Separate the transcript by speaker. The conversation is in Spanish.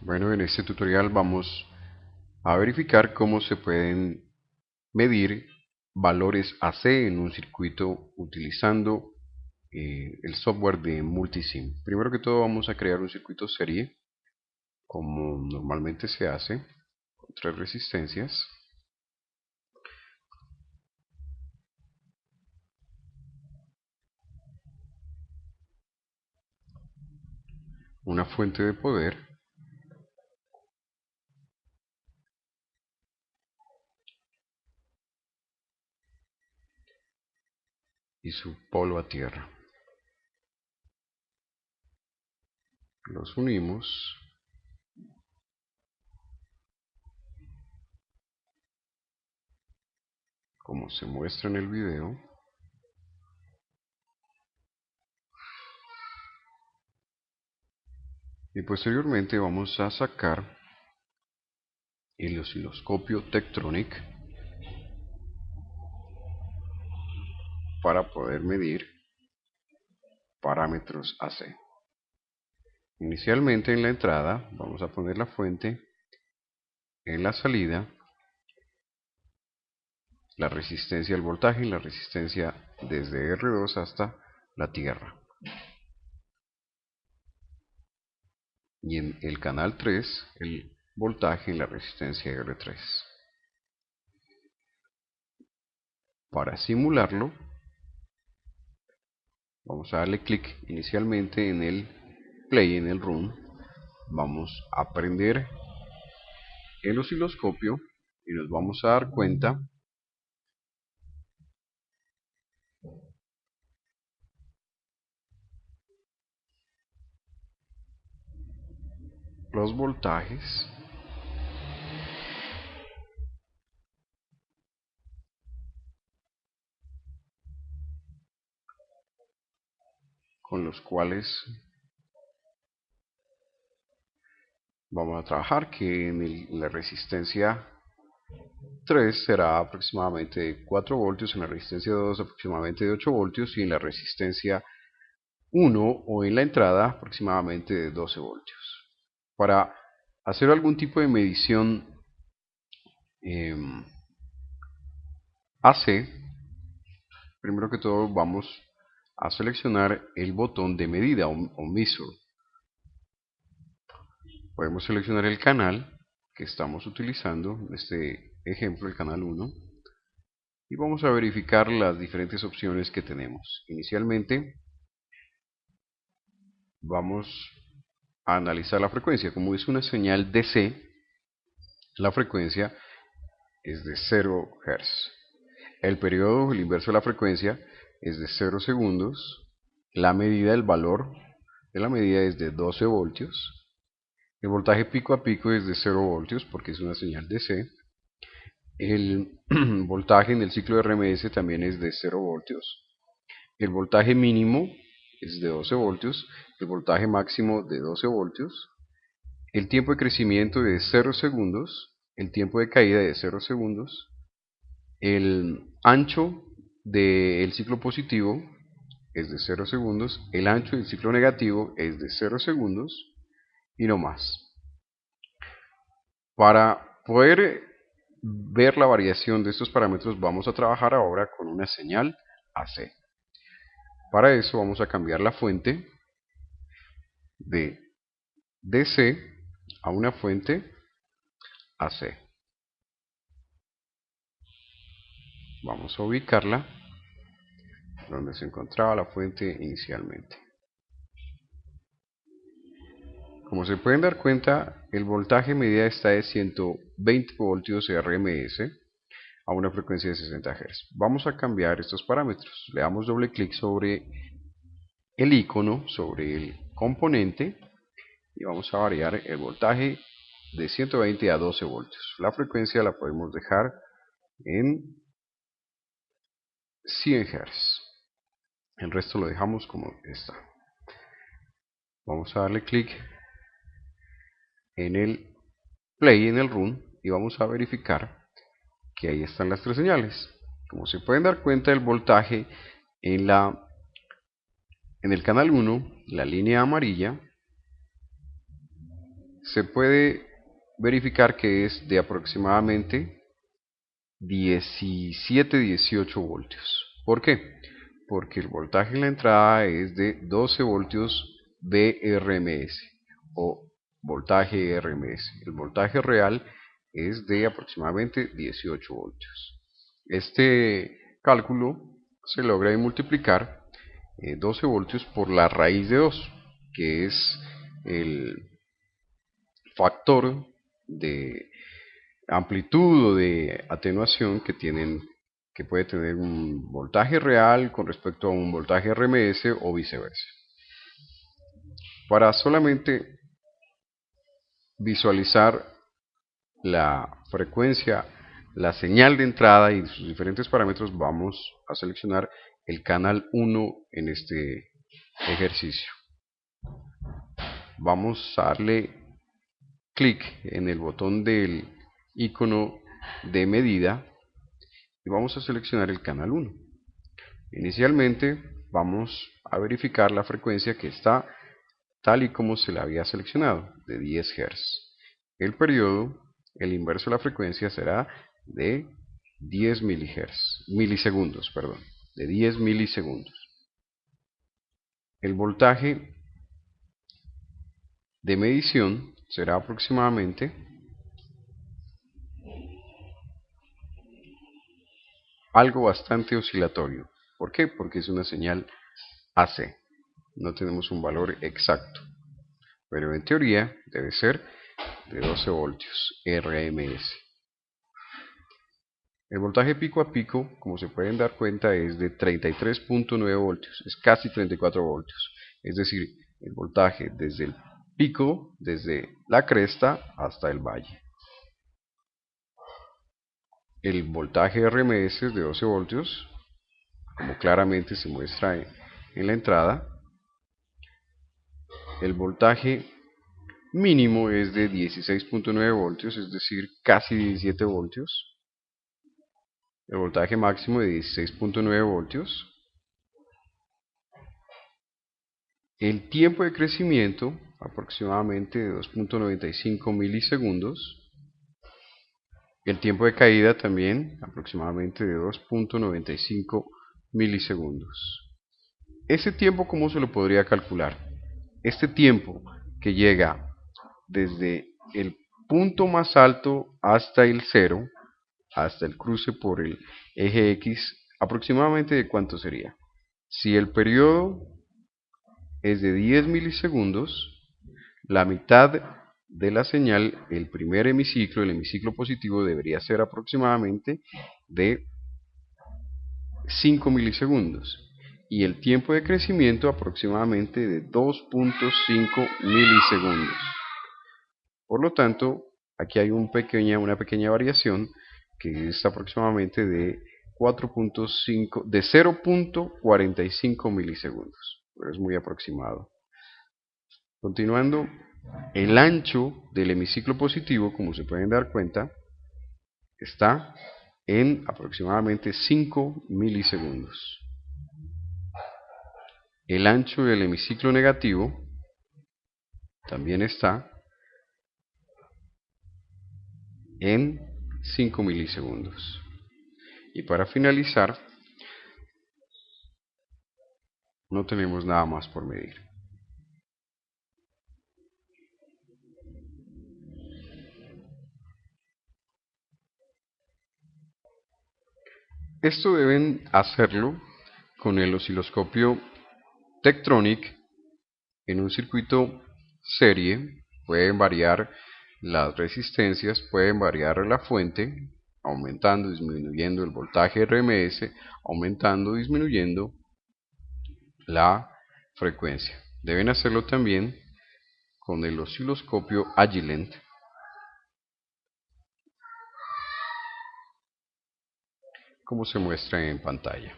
Speaker 1: Bueno, en este tutorial vamos a verificar cómo se pueden medir valores AC en un circuito utilizando el software de Multisim. Primero que todo vamos a crear un circuito serie como normalmente se hace con tres resistencias, una fuente de poder y su polo a tierra. Los unimos como se muestra en el video. Y posteriormente vamos a sacar el osciloscopio Tektronix para poder medir parámetros AC. Inicialmente en la entrada vamos a poner la fuente, en la salida la resistencia al voltaje y la resistencia desde R2 hasta la tierra. Y en el canal 3 el voltaje y la resistencia R3. Para simularlo vamos a darle clic inicialmente en el play, en el run. Vamos a prender el osciloscopio y nos vamos a dar cuenta los voltajes con los cuales vamos a trabajar, que en la resistencia 3 será aproximadamente de 4 voltios, en la resistencia 2 aproximadamente de 8 voltios y en la resistencia 1 o en la entrada aproximadamente de 12 voltios. Para hacer algún tipo de medición AC, primero que todo vamos a seleccionar el botón de medida o measure. Podemos seleccionar el canal que estamos utilizando, en este ejemplo el canal 1, y vamos a verificar las diferentes opciones que tenemos. Inicialmente vamos a analizar la frecuencia. Como es una señal DC, la frecuencia es de 0 Hz. El periodo, el inverso de la frecuencia, es de 0 segundos. La medida, el valor de la medida es de 12 voltios. El voltaje pico a pico es de 0 voltios porque es una señal DC. El voltaje en el ciclo de RMS también es de 0 voltios. El voltaje mínimo es de 12 voltios. El voltaje máximo de 12 voltios. El tiempo de crecimiento es 0 segundos. El tiempo de caída es 0 segundos. El ancho del ciclo positivo es de 0 segundos. El ancho del ciclo negativo es de 0 segundos. Y no más. Para poder ver la variación de estos parámetros vamos a trabajar ahora con una señal AC. Para eso vamos a cambiar la fuente de DC a una fuente AC. Vamos a ubicarla donde se encontraba la fuente inicialmente. Como se pueden dar cuenta, el voltaje medida está de 120 voltios RMS a una frecuencia de 60 Hz. Vamos a cambiar estos parámetros. Le damos doble clic sobre el icono, sobre el componente, y vamos a variar el voltaje de 120 a 12 voltios. La frecuencia la podemos dejar en 100 Hz. El resto lo dejamos como está. Vamos a darle clic en el play, en el run, y vamos a verificar que ahí están las tres señales. Como se pueden dar cuenta, el voltaje en el canal 1, la línea amarilla, se puede verificar que es de aproximadamente 17-18 voltios. ¿Por qué? Porque el voltaje en la entrada es de 12 voltios VRMS o voltaje RMS. El voltaje real es de aproximadamente 18 voltios. Este cálculo se logra multiplicar 12 voltios por la raíz de 2, que es el factor de amplitud o de atenuación que puede tener un voltaje real con respecto a un voltaje RMS o viceversa. Para solamente visualizar la frecuencia, la señal de entrada y sus diferentes parámetros, vamos a seleccionar el canal 1 en este ejercicio. Vamos a darle clic en el botón del icono de medida y vamos a seleccionar el canal 1. Inicialmente vamos a verificar la frecuencia que está tal y como se la había seleccionado, de 10 Hz. El periodo, el inverso de la frecuencia, será de 10 milisegundos, de 10 milisegundos. El voltaje de medición será aproximadamente algo bastante oscilatorio. ¿Por qué? Porque es una señal AC. No tenemos un valor exacto, pero en teoría debe ser de 12 voltios RMS. El voltaje pico a pico, como se pueden dar cuenta, es de 33.9 voltios, es casi 34 voltios. Es decir, el voltaje desde el pico, desde la cresta hasta el valle. El voltaje RMS es de 12 voltios, como claramente se muestra en la entrada. El voltaje mínimo es de 16.9 voltios, es decir, casi 17 voltios. El voltaje máximo de 16.9 voltios. El tiempo de crecimiento aproximadamente de 2.95 milisegundos. El tiempo de caída también aproximadamente de 2.95 milisegundos. ¿Ese tiempo cómo se lo podría calcular? Este tiempo que llega desde el punto más alto hasta el 0, hasta el cruce por el eje X, aproximadamente de cuánto sería. Si el periodo es de 10 milisegundos, la mitad de la señal, el primer hemiciclo, el hemiciclo positivo, debería ser aproximadamente de 5 milisegundos y el tiempo de crecimiento aproximadamente de 2.5 milisegundos. Por lo tanto, aquí hay una pequeña variación que es aproximadamente de 0.45 milisegundos, pero es muy aproximado. Continuando, el ancho del hemiciclo positivo, como se pueden dar cuenta, está en aproximadamente 5 milisegundos. El ancho del hemiciclo negativo también está en 5 milisegundos. Y para finalizar, no tenemos nada más por medir. Esto deben hacerlo con el osciloscopio Tektronix en un circuito serie. Pueden variar las resistencias, pueden variar la fuente, aumentando, disminuyendo el voltaje RMS, aumentando, disminuyendo la frecuencia. Deben hacerlo también con el osciloscopio Agilent, como se muestra en pantalla.